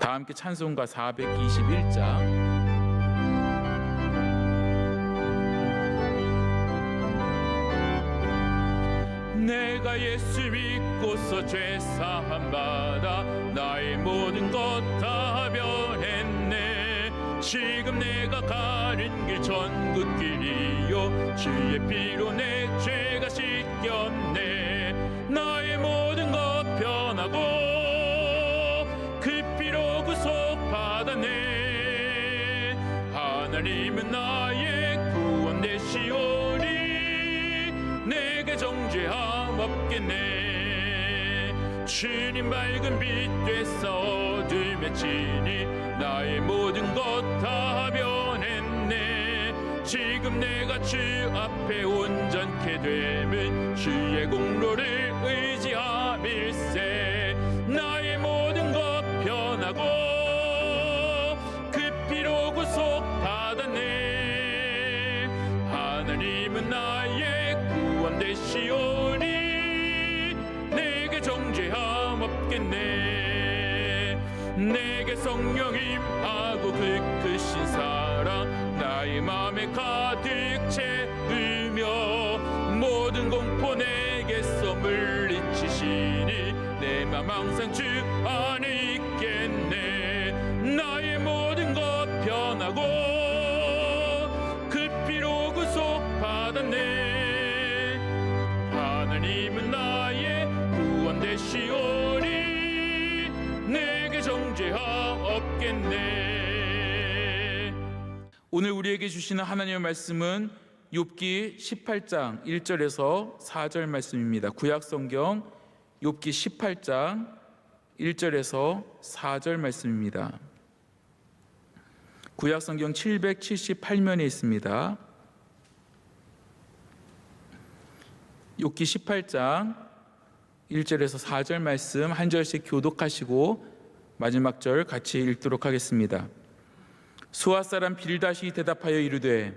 다 함께 찬송가 421장 내가 예수 믿고서 죄 사함 받아 나의 모든 것 다 변했네. 지금 내가 가는 길 천국길이요 주의 피로 내 죄가 씻겼네. 나의 모든 것 변하고 그 피로 구속 받았네. 하나님은 나의 구원 되시오니 내게 정죄함 없겠네. 주님 밝은 빛 되사 어둠에 치니 나의 모든 것 다 변했네. 지금 내가 주 앞에 온전케 되면 주의 공로를 의지함일세. 나의 모든 것 변하고 그 피로 구속 받았네. 하나님은 나의 구원 되시오니 내게 정죄함 없겠네. 내게 성령 임하고 그 크신 사랑 나의 마음에 가득 채우며 모든 공포 내게서 물리치시니 내 맘 항상 주 안에 있겠네. 나의 모든 것 변하고 그 피로 구속 받았네. 하나님은 나의 구원 되시오니 내게 정죄함 없겠네. 오늘 우리에게 주시는 하나님의 말씀은 욥기 18장 1절에서 4절 말씀입니다. 구약성경 욥기 18장 1절에서 4절 말씀입니다. 구약성경 778면에 있습니다. 욥기 18장 1절에서 4절 말씀 한 절씩 교독하시고 마지막 절 같이 읽도록 하겠습니다. 수아 사람 빌닷이 대답하여 이르되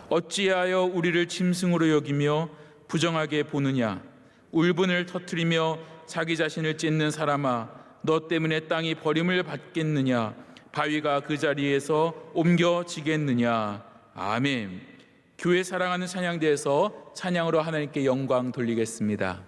어찌하여 우리를 짐승으로 여기며 부정하게 보느냐. 울분을 터뜨리며 자기 자신을 찢는 사람아, 너 때문에 땅이 버림을 받겠느냐. 바위가 그 자리에서 옮겨지겠느냐. 아멘. 교회 사랑하는 찬양대에서 찬양으로 하나님께 영광 돌리겠습니다.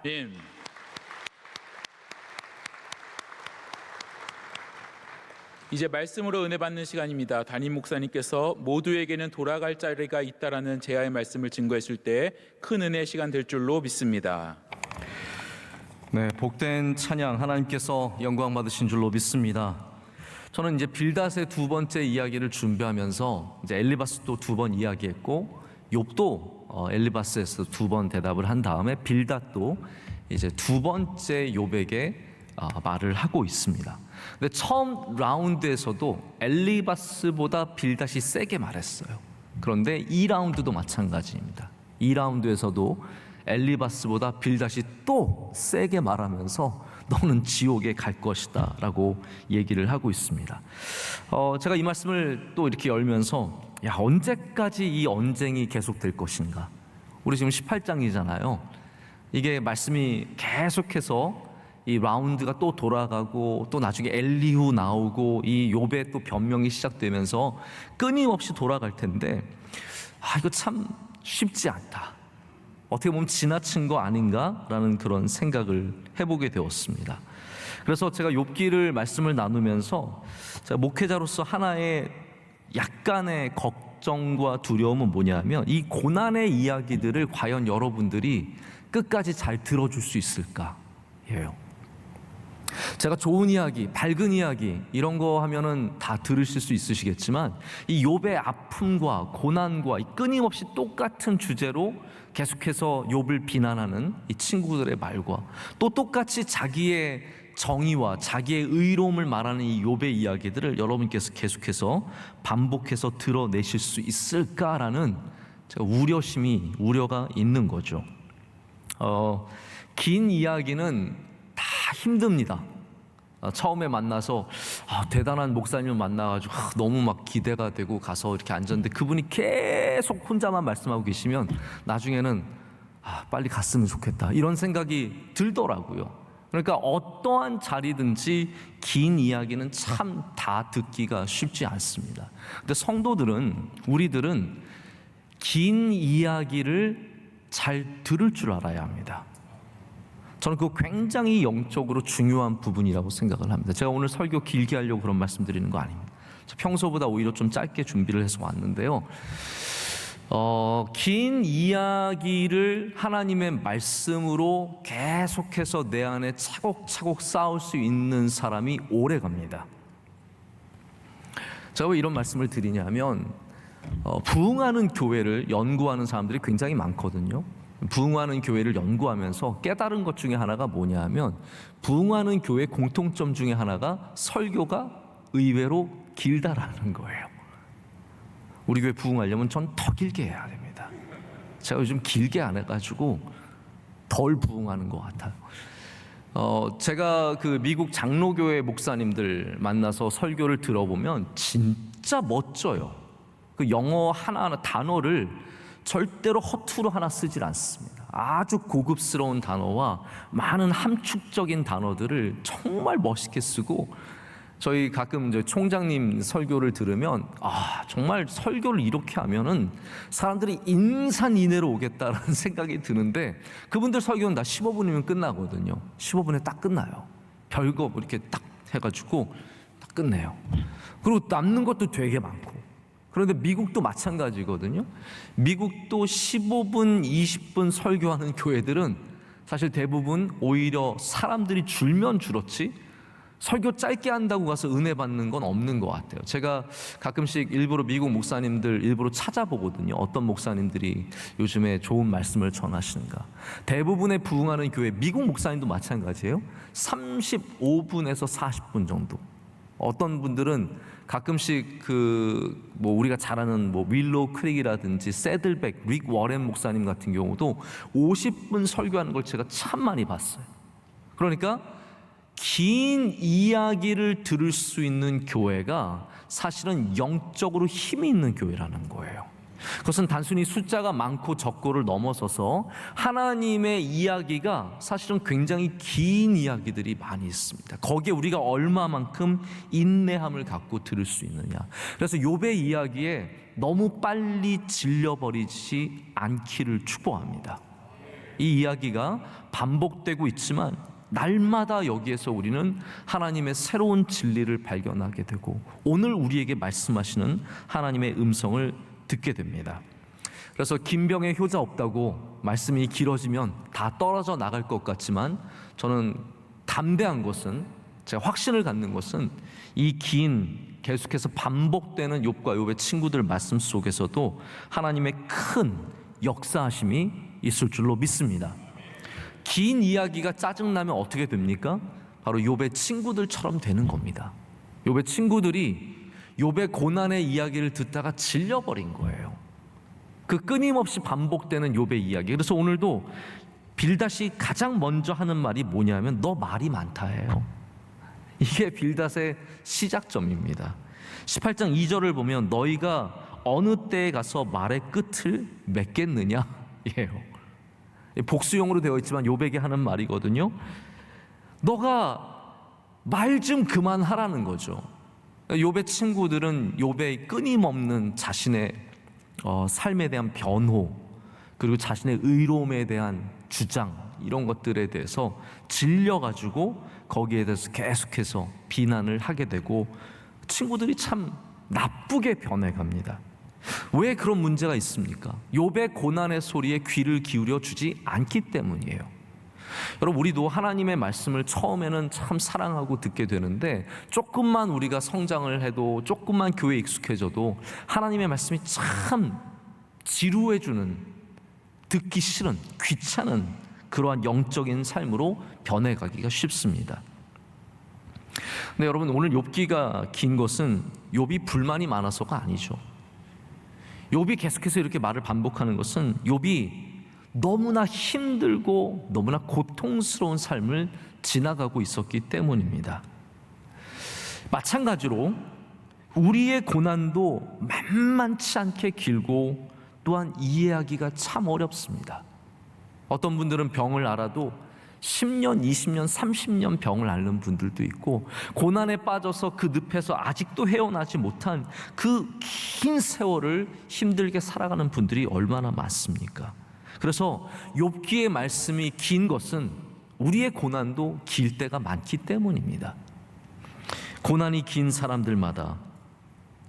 예. 이제 말씀으로 은혜 받는 시간입니다. 담임 목사님께서 모두에게는 돌아갈 자리가 있다라는 제아의 말씀을 증거했을 때 큰 은혜의 시간 될 줄로 믿습니다. 네, 복된 찬양 하나님께서 영광 받으신 줄로 믿습니다. 저는 이제 빌닷의 두 번째 이야기를 준비하면서 이제 엘리바스도 두 번 이야기했고 욥도 엘리바스에서 두 번 대답을 한 다음에 빌닷도 이제 두 번째 욥에게 말을 하고 있습니다. 근데 처음 라운드에서도 엘리바스보다 빌닷이 세게 말했어요. 그런데 2라운드도 마찬가지입니다. 2라운드에서도 엘리바스보다 빌닷이 또 세게 말하면서 너는 지옥에 갈 것이다 라고 얘기를 하고 있습니다. 제가 이 말씀을 또 이렇게 열면서 언제까지 이 언쟁이 계속될 것인가. 우리 지금 18장이잖아요. 이게 말씀이 계속해서 이 라운드가 또 돌아가고 또 나중에 엘리후 나오고 이 욥의 또 변명이 시작되면서 끊임없이 돌아갈 텐데 이거 참 쉽지 않다. 어떻게 보면 지나친 거 아닌가라는 그런 생각을 해보게 되었습니다. 그래서 제가 욥기를 말씀을 나누면서 제가 목회자로서 하나의 약간의 걱정과 두려움은 뭐냐면 이 고난의 이야기들을 과연 여러분들이 끝까지 잘 들어줄 수 있을까예요. 제가 좋은 이야기, 밝은 이야기 이런 거 하면은 다 들으실 수 있으시겠지만 이 욥의 아픔과 고난과 이 끊임없이 똑같은 주제로 계속해서 욥을 비난하는 이 친구들의 말과 또 똑같이 자기의 정의와 자기의 의로움을 말하는 이 욥의 이야기들을 여러분께서 계속해서 반복해서 드러내실 수 있을까라는 제가 우려가 있는 거죠. 긴 이야기는 다 힘듭니다. 처음에 만나서 대단한 목사님을 만나가지고 너무 막 기대가 되고 가서 이렇게 앉았는데 그분이 계속 혼자만 말씀하고 계시면 나중에는 빨리 갔으면 좋겠다 이런 생각이 들더라고요. 그러니까 어떠한 자리든지 긴 이야기는 참 다 듣기가 쉽지 않습니다. 근데 우리들은 긴 이야기를 잘 들을 줄 알아야 합니다. 저는 그거 굉장히 영적으로 중요한 부분이라고 생각을 합니다. 제가 오늘 설교 길게 하려고 그런 말씀 드리는 거 아닙니다. 평소보다 오히려 좀 짧게 준비를 해서 왔는데요. 긴 이야기를 하나님의 말씀으로 계속해서 내 안에 차곡차곡 쌓을 수 있는 사람이 오래 갑니다. 제가 왜 이런 말씀을 드리냐면 부흥하는 교회를 연구하는 사람들이 굉장히 많거든요. 부흥하는 교회를 연구하면서 깨달은 것 중에 하나가 뭐냐면 부흥하는 교회 공통점 중에 하나가 설교가 의외로 길다라는 거예요. 우리 교회 부흥하려면 전 더 길게 해야 됩니다. 제가 요즘 길게 안 해가지고 덜 부흥하는 것 같아요. 제가 그 미국 장로교회 목사님들 만나서 설교를 들어보면 진짜 멋져요. 그 영어 하나하나 단어를 절대로 허투루 하나 쓰질 않습니다. 아주 고급스러운 단어와 많은 함축적인 단어들을 정말 멋있게 쓰고 저희 가끔 이제 총장님 설교를 들으면 정말 설교를 이렇게 하면은 사람들이 인산인해로 오겠다라는 생각이 드는데 그분들 설교는 다 15분이면 끝나거든요. 15분에 딱 끝나요. 별거 이렇게 딱 해가지고 딱 끝내요. 그리고 남는 것도 되게 많고. 그런데 미국도 마찬가지거든요. 미국도 15분, 20분 설교하는 교회들은 사실 대부분 오히려 사람들이 줄면 줄었지 설교 짧게 한다고 가서 은혜 받는 건 없는 것 같아요. 제가 가끔씩 일부러 미국 목사님들 일부러 찾아보거든요. 어떤 목사님들이 요즘에 좋은 말씀을 전하시는가. 대부분의 부흥하는 교회, 미국 목사님도 마찬가지예요. 35분에서 40분 정도. 어떤 분들은 가끔씩 우리가 잘 아는 윌로우 크릭이라든지 새들백, 릭 워렌 목사님 같은 경우도 50분 설교하는 걸 제가 참 많이 봤어요. 그러니까 긴 이야기를 들을 수 있는 교회가 사실은 영적으로 힘이 있는 교회라는 거예요. 그것은 단순히 숫자가 많고 적고를 넘어서서 하나님의 이야기가 사실은 굉장히 긴 이야기들이 많이 있습니다. 거기에 우리가 얼마만큼 인내함을 갖고 들을 수 있느냐. 그래서 욥의 이야기에 너무 빨리 질려버리지 않기를 축복합니다. 이 이야기가 반복되고 있지만 날마다 여기에서 우리는 하나님의 새로운 진리를 발견하게 되고 오늘 우리에게 말씀하시는 하나님의 음성을 듣게 됩니다. 그래서 김병에 효자 없다고 말씀이 길어지면 다 떨어져 나갈 것 같지만 저는 담대한 것은, 제가 확신을 갖는 것은 이 긴 계속해서 반복되는 욥과 욥의 친구들 말씀 속에서도 하나님의 큰 역사하심이 있을 줄로 믿습니다. 긴 이야기가 짜증나면 어떻게 됩니까? 바로 욥의 친구들처럼 되는 겁니다. 욥의 친구들이 욥의 고난의 이야기를 듣다가 질려버린 거예요. 그 끊임없이 반복되는 욥의 이야기. 그래서 오늘도 빌닷이 가장 먼저 하는 말이 뭐냐면 너 말이 많다예요. 이게 빌닷의 시작점입니다. 18장 2절을 보면 너희가 어느 때에 가서 말의 끝을 맺겠느냐 예요. 복수용으로 되어 있지만 욥에게 하는 말이거든요. 너가 말 좀 그만하라는 거죠. 욥의 친구들은 욥의 끊임없는 자신의 삶에 대한 변호, 그리고 자신의 의로움에 대한 주장, 이런 것들에 대해서 질려가지고 거기에 대해서 계속해서 비난을 하게 되고 친구들이 참 나쁘게 변해갑니다. 왜 그런 문제가 있습니까? 욥의 고난의 소리에 귀를 기울여 주지 않기 때문이에요. 여러분, 우리도 하나님의 말씀을 처음에는 참 사랑하고 듣게 되는데 조금만 우리가 성장을 해도, 조금만 교회에 익숙해져도 하나님의 말씀이 참 지루해주는, 듣기 싫은, 귀찮은 그러한 영적인 삶으로 변해가기가 쉽습니다. 근데 여러분, 오늘 욥기가 긴 것은 욥이 불만이 많아서가 아니죠. 욥이 계속해서 이렇게 말을 반복하는 것은 욥이 너무나 힘들고 너무나 고통스러운 삶을 지나가고 있었기 때문입니다. 마찬가지로 우리의 고난도 만만치 않게 길고 또한 이해하기가 참 어렵습니다. 어떤 분들은 병을 앓아도 10년, 20년, 30년 병을 앓는 분들도 있고 고난에 빠져서 그 늪에서 아직도 헤어나지 못한 그 긴 세월을 힘들게 살아가는 분들이 얼마나 많습니까? 그래서 욥기의 말씀이 긴 것은 우리의 고난도 길 때가 많기 때문입니다. 고난이 긴 사람들마다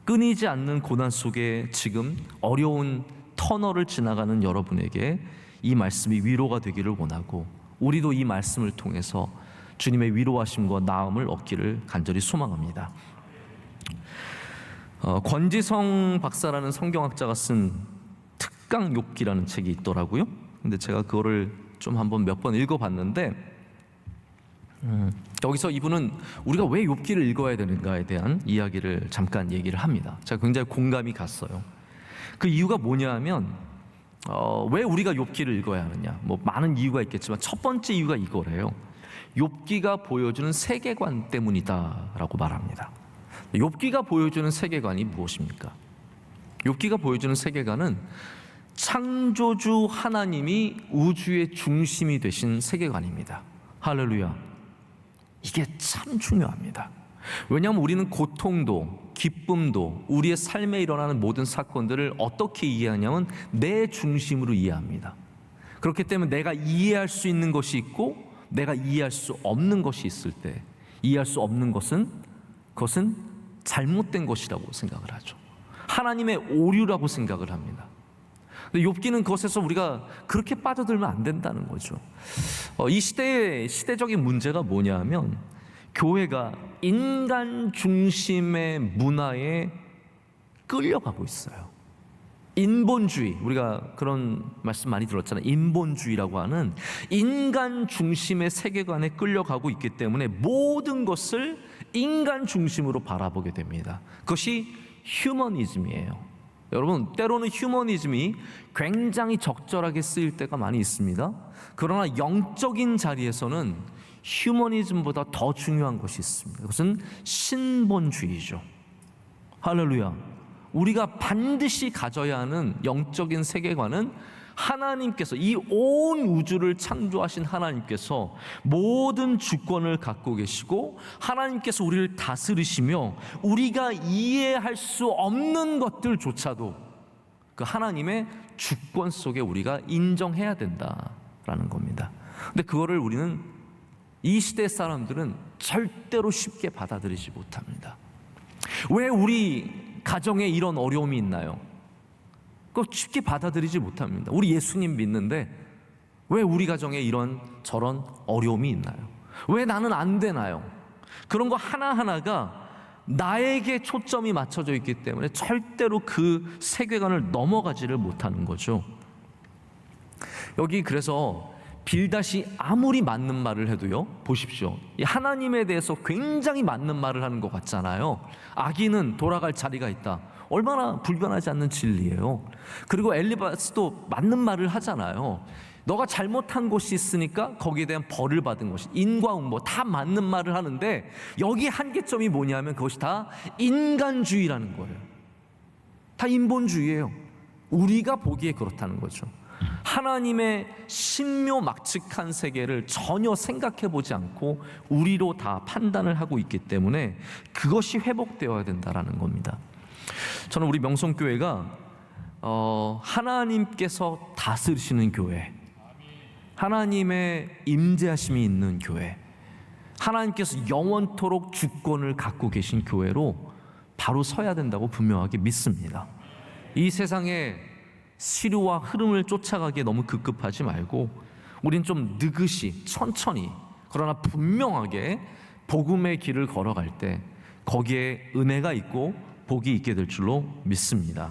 끊이지 않는 고난 속에 지금 어려운 터널을 지나가는 여러분에게 이 말씀이 위로가 되기를 원하고 우리도 이 말씀을 통해서 주님의 위로하심과 나음을 얻기를 간절히 소망합니다. 권지성 박사라는 성경학자가 쓴 특강 욥기라는 책이 있더라고요. 근데 제가 그거를 좀 한번 몇 번 읽어봤는데 여기서 이분은 우리가 왜 욥기를 읽어야 되는가에 대한 이야기를 잠깐 얘기를 합니다. 제가 굉장히 공감이 갔어요. 그 이유가 뭐냐 하면 왜 우리가 욥기를 읽어야 하느냐, 뭐 많은 이유가 있겠지만 첫 번째 이유가 이거래요. 욥기가 보여주는 세계관 때문이다라고 말합니다. 욥기가 보여주는 세계관이 무엇입니까? 욥기가 보여주는 세계관은 창조주 하나님이 우주의 중심이 되신 세계관입니다. 할렐루야. 이게 참 중요합니다. 왜냐하면 우리는 고통도 기쁨도 우리의 삶에 일어나는 모든 사건들을 어떻게 이해하냐면 내 중심으로 이해합니다. 그렇기 때문에 내가 이해할 수 있는 것이 있고 내가 이해할 수 없는 것이 있을 때 이해할 수 없는 그것은 잘못된 것이라고 생각을 하죠. 하나님의 오류라고 생각을 합니다. 근데 욥기는 그것에서 우리가 그렇게 빠져들면 안 된다는 거죠. 이 시대의 시대적인 문제가 뭐냐면 교회가 인간 중심의 문화에 끌려가고 있어요. 인본주의, 우리가 그런 말씀 많이 들었잖아요. 인본주의라고 하는 인간 중심의 세계관에 끌려가고 있기 때문에 모든 것을 인간 중심으로 바라보게 됩니다. 그것이 휴머니즘이에요. 여러분, 때로는 휴머니즘이 굉장히 적절하게 쓰일 때가 많이 있습니다. 그러나 영적인 자리에서는 휴머니즘보다 더 중요한 것이 있습니다. 그것은 신본주의죠. 할렐루야. 우리가 반드시 가져야 하는 영적인 세계관은 하나님께서, 이 온 우주를 창조하신 하나님께서 모든 주권을 갖고 계시고 하나님께서 우리를 다스리시며 우리가 이해할 수 없는 것들조차도 그 하나님의 주권 속에 우리가 인정해야 된다라고 있다라는 겁니다. 근데 그거를 우리는 이 시대 사람들은 절대로 쉽게 받아들이지 못합니다. 왜 우리 가정에 이런 어려움이 있나요? 그거 쉽게 받아들이지 못합니다. 우리 예수님 믿는데 왜 우리 가정에 이런 저런 어려움이 있나요? 왜 나는 안 되나요? 그런 거 하나하나가 나에게 초점이 맞춰져 있기 때문에 절대로 그 세계관을 넘어가지를 못하는 거죠. 여기 그래서 빌닷이 아무리 맞는 말을 해도요, 보십시오. 이 하나님에 대해서 굉장히 맞는 말을 하는 것 같잖아요. 아기는 돌아갈 자리가 있다. 얼마나 불변하지 않는 진리예요. 그리고 엘리바스도 맞는 말을 하잖아요. 너가 잘못한 곳이 있으니까 거기에 대한 벌을 받은 것이, 인과 응모 다 맞는 말을 하는데 여기 한계점이 뭐냐면 그것이 다 인간주의라는 거예요. 다 인본주의예요. 우리가 보기에 그렇다는 거죠. 하나님의 신묘막측한 세계를 전혀 생각해 보지 않고 우리로 다 판단을 하고 있기 때문에 그것이 회복되어야 된다라는 겁니다. 저는 우리 명성교회가 하나님께서 다스리시는 교회, 하나님의 임재하심이 있는 교회, 하나님께서 영원토록 주권을 갖고 계신 교회로 바로 서야 된다고 분명하게 믿습니다. 이 세상에 시류와 흐름을 쫓아가기에 너무 급급하지 말고 우린 좀 느긋이 천천히 그러나 분명하게 복음의 길을 걸어갈 때 거기에 은혜가 있고 복이 있게 될 줄로 믿습니다.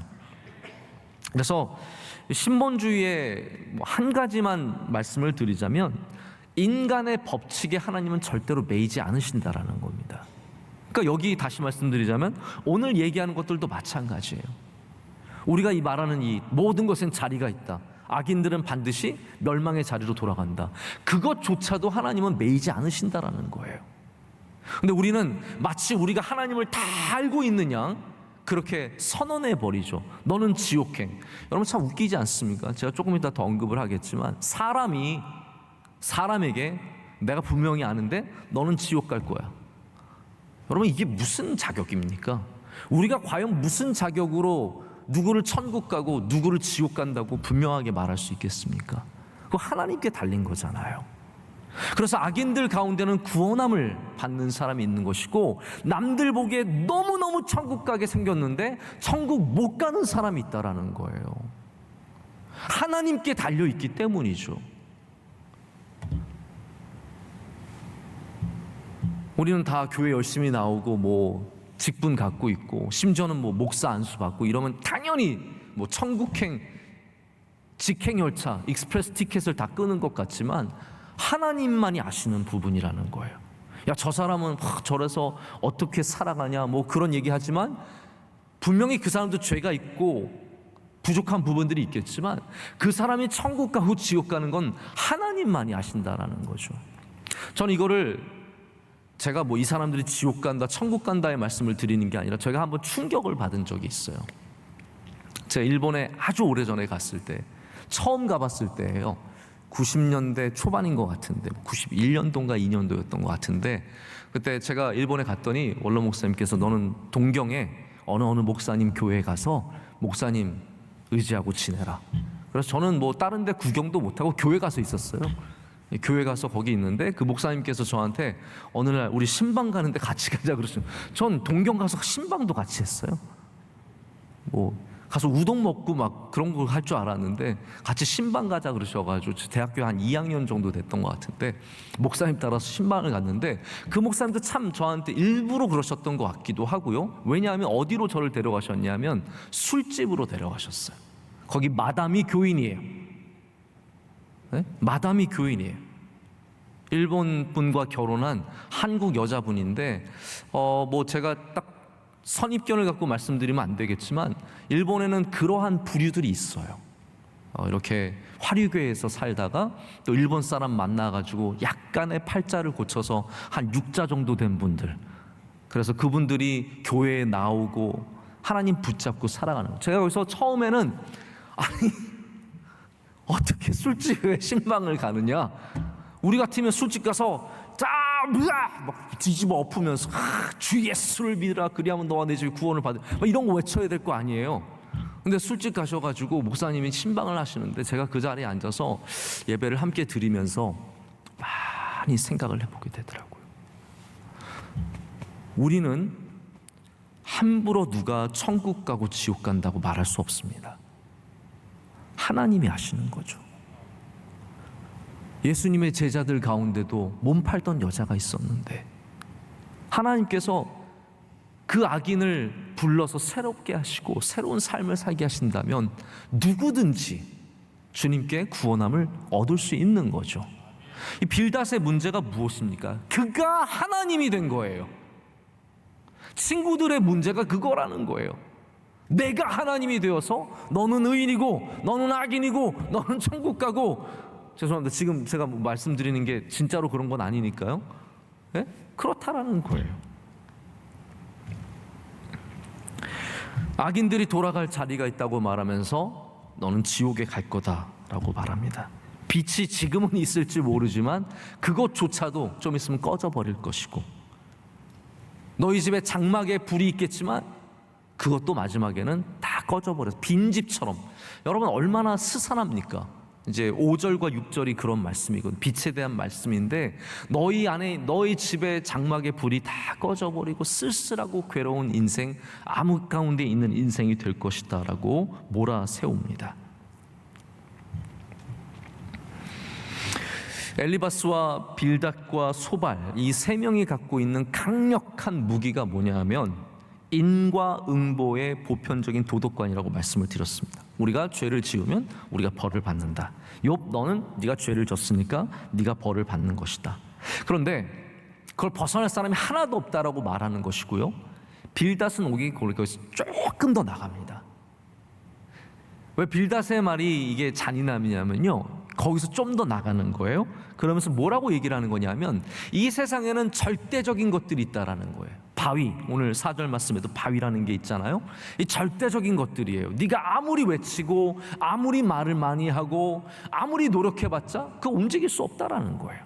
그래서 신본주의의 한 가지만 말씀을 드리자면 인간의 법칙에 하나님은 절대로 매이지 않으신다라는 겁니다. 그러니까 여기 다시 말씀드리자면 오늘 얘기하는 것들도 마찬가지예요. 우리가 이 말하는 이 모든 것엔 자리가 있다. 악인들은 반드시 멸망의 자리로 돌아간다. 그것조차도 하나님은 매이지 않으신다라는 거예요. 근데 우리는 마치 우리가 하나님을 다 알고 있는 양 그렇게 선언해 버리죠. 너는 지옥행. 여러분 참 웃기지 않습니까? 제가 조금 이따 더 언급을 하겠지만 사람에게 내가 분명히 아는데 너는 지옥 갈 거야. 여러분 이게 무슨 자격입니까? 우리가 과연 무슨 자격으로 누구를 천국 가고 누구를 지옥 간다고 분명하게 말할 수 있겠습니까? 그거 하나님께 달린 거잖아요. 그래서 악인들 가운데는 구원함을 받는 사람이 있는 것이고 남들 보기에 너무너무 천국 가게 생겼는데 천국 못 가는 사람이 있다라는 거예요. 하나님께 달려있기 때문이죠. 우리는 다 교회 열심히 나오고 뭐 직분 갖고 있고 심지어는 뭐 목사 안수 받고 이러면 당연히 뭐 천국행 직행 열차 익스프레스 티켓을 다 끄는 것 같지만 하나님만이 아시는 부분이라는 거예요. 야, 저 사람은 저래서 어떻게 살아가냐 뭐 그런 얘기하지만 분명히 그 사람도 죄가 있고 부족한 부분들이 있겠지만 그 사람이 천국 가고 지옥 가는 건 하나님만이 아신다라는 거죠. 저는 이거를 제가 뭐 이 사람들이 지옥 간다 천국 간다의 말씀을 드리는 게 아니라 제가 한번 충격을 받은 적이 있어요. 제가 일본에 아주 오래전에 갔을 때 처음 가봤을 때예요. 90년대 초반인 것 같은데 91년도인가 2년도였던 것 같은데 그때 제가 일본에 갔더니 원로 목사님께서 너는 동경에 어느 목사님 교회에 가서 목사님 의지하고 지내라. 그래서 저는 뭐 다른 데 구경도 못하고 교회 가서 있었어요. 교회 가서 거기 있는데 그 목사님께서 저한테 어느 날 우리 신방 가는데 같이 가자 그러시면 전 동경 가서 신방도 같이 했어요. 뭐 가서 우동 먹고 막 그런 걸 할 줄 알았는데 같이 신방 가자 그러셔가지고 대학교 한 2학년 정도 됐던 것 같은데 목사님 따라서 신방을 갔는데 그 목사님도 참 저한테 일부러 그러셨던 것 같기도 하고요. 왜냐하면 어디로 저를 데려가셨냐면 술집으로 데려가셨어요. 거기 마담이 교인이에요. 네? 마담이 교인이에요. 일본 분과 결혼한 한국 여자분인데 뭐 제가 딱 선입견을 갖고 말씀드리면 안 되겠지만 일본에는 그러한 부류들이 있어요. 이렇게 화류계에서 살다가 또 일본 사람 만나가지고 약간의 팔자를 고쳐서 한 6자 정도 된 분들. 그래서 그분들이 교회에 나오고 하나님 붙잡고 살아가는 거예요. 제가 여기서 처음에는 아니 어떻게 술집에 신방을 가느냐? 우리 같으면 술집 가서 막 뒤집어 엎으면서 주 예수를 믿으라 그리하면 너와 내 집이 구원을 받을 막 이런 거 외쳐야 될 거 아니에요. 근데 술집 가셔가지고 목사님이 신방을 하시는데 제가 그 자리에 앉아서 예배를 함께 드리면서 많이 생각을 해보게 되더라고요. 우리는 함부로 누가 천국 가고 지옥 간다고 말할 수 없습니다. 하나님이 아시는 거죠. 예수님의 제자들 가운데도 몸 팔던 여자가 있었는데 하나님께서 그 악인을 불러서 새롭게 하시고 새로운 삶을 살게 하신다면 누구든지 주님께 구원함을 얻을 수 있는 거죠. 이 빌닷의 문제가 무엇입니까? 그가 하나님이 된 거예요. 친구들의 문제가 그거라는 거예요. 내가 하나님이 되어서 너는 의인이고 너는 악인이고 너는 천국 가고, 죄송합니다. 지금 제가 말씀드리는 게 진짜로 그런 건 아니니까요. 네? 그렇다라는 거예요. 악인들이 돌아갈 자리가 있다고 말하면서 너는 지옥에 갈 거다라고 말합니다. 빛이 지금은 있을지 모르지만 그것조차도 좀 있으면 꺼져버릴 것이고, 너희 집에 장막에 불이 있겠지만 그것도 마지막에는 다 꺼져버려서 빈집처럼. 여러분 얼마나 스산합니까? 이제 5절과 6절이 그런 말씀이거든요. 빛에 대한 말씀인데 너희 안에 너희 집의 장막의 불이 다 꺼져버리고 쓸쓸하고 괴로운 인생, 암흑 가운데 있는 인생이 될 것이다 라고 몰아세웁니다. 엘리바스와 빌닷과 소발, 이 세 명이 갖고 있는 강력한 무기가 뭐냐 하면 인과응보의 보편적인 도덕관이라고 말씀을 드렸습니다. 우리가 죄를 지으면 우리가 벌을 받는다. 욥, 너는 네가 죄를 졌으니까 네가 벌을 받는 것이다. 그런데 그걸 벗어날 사람이 하나도 없다라고 말하는 것이고요. 빌닷은 오기 거기서 조금 더 나갑니다. 왜 빌닷의 말이 이게 잔인함이냐면요, 거기서 좀 더 나가는 거예요. 그러면서 뭐라고 얘기를 하는 거냐면 이 세상에는 절대적인 것들이 있다라는 거예요. 바위, 오늘 4절 말씀에도 바위라는 게 있잖아요. 이 절대적인 것들이에요. 네가 아무리 외치고 아무리 말을 많이 하고 아무리 노력해봤자 그거 움직일 수 없다라는 거예요.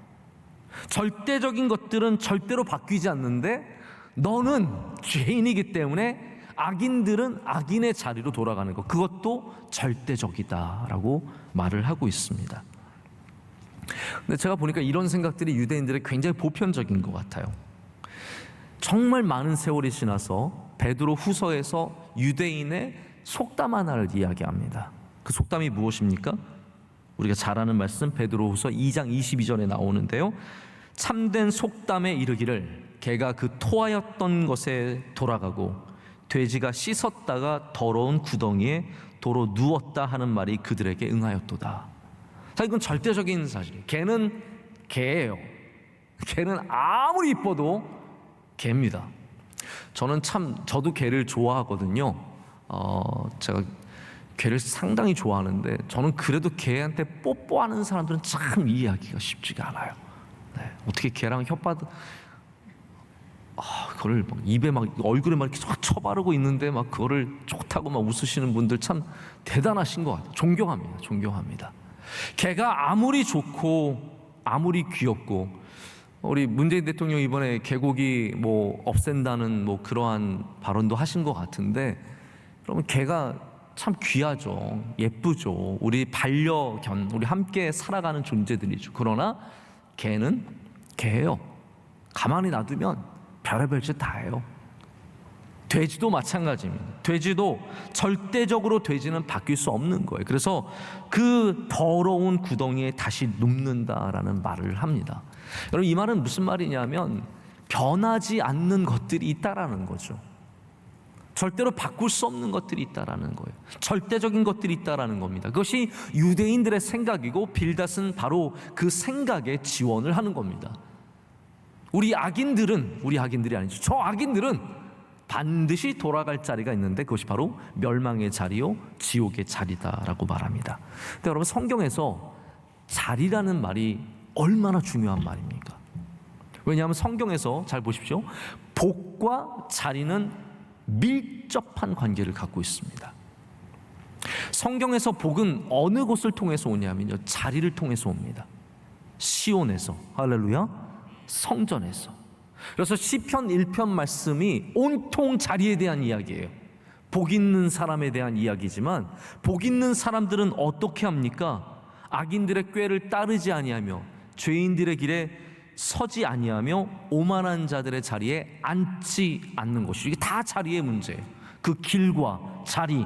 절대적인 것들은 절대로 바뀌지 않는데 너는 죄인이기 때문에 악인들은 악인의 자리로 돌아가는 것, 그것도 절대적이다라고 말을 하고 있습니다. 근데 제가 보니까 이런 생각들이 유대인들의 굉장히 보편적인 것 같아요. 정말 많은 세월이 지나서 베드로 후서에서 유대인의 속담 하나를 이야기합니다. 그 속담이 무엇입니까? 우리가 잘 아는 말씀 베드로 후서 2장 22절에 나오는데요, 참된 속담에 이르기를 개가 그 토하였던 것에 돌아가고 돼지가 씻었다가 더러운 구덩이에 도로 누웠다 하는 말이 그들에게 응하였도다. 자, 이건 절대적인 사실이에요. 개는 개예요. 개는 아무리 이뻐도 개입니다. 저도 개를 좋아하거든요. 제가 개를 상당히 좋아하는데 저는 그래도 개한테 뽀뽀하는 사람들은 참 이해하기가 쉽지가 않아요. 네, 어떻게 개랑 혓바닥 그걸 막 입에 막 얼굴에 막 이렇게 쳐바르고 있는데 막 그거를 좋다고 막 웃으시는 분들 참 대단하신 것 같아요. 존경합니다. 개가 아무리 좋고 아무리 귀엽고, 우리 문재인 대통령 이번에 개고기 뭐 없앤다는 뭐 그러한 발언도 하신 것 같은데, 그러면 개가 참 귀하죠. 예쁘죠. 우리 반려견, 우리 함께 살아가는 존재들이죠. 그러나 개는 개예요. 가만히 놔두면 별의별 짓 다 해요. 돼지도 마찬가지입니다. 돼지도 절대적으로 돼지는 바뀔 수 없는 거예요. 그래서 그 더러운 구덩이에 다시 눕는다라는 말을 합니다. 여러분, 이 말은 무슨 말이냐면 변하지 않는 것들이 있다라는 거죠. 절대로 바꿀 수 없는 것들이 있다라는 거예요. 절대적인 것들이 있다라는 겁니다. 그것이 유대인들의 생각이고 빌닷은 바로 그 생각에 지원을 하는 겁니다. 우리 악인들이 아니죠. 저 악인들은 반드시 돌아갈 자리가 있는데 그것이 바로 멸망의 자리요 지옥의 자리다라고 말합니다. 근데 여러분, 성경에서 자리라는 말이 얼마나 중요한 말입니까? 왜냐하면 성경에서 잘 보십시오. 복과 자리는 밀접한 관계를 갖고 있습니다. 성경에서 복은 어느 곳을 통해서 오냐면요, 자리를 통해서 옵니다. 시온에서, 할렐루야, 성전에서. 그래서 시편 1편 말씀이 온통 자리에 대한 이야기예요. 복 있는 사람에 대한 이야기지만 복 있는 사람들은 어떻게 합니까? 악인들의 꾀를 따르지 아니하며 죄인들의 길에 서지 아니하며 오만한 자들의 자리에 앉지 않는 것이죠. 이게 다 자리의 문제예요. 그 길과 자리.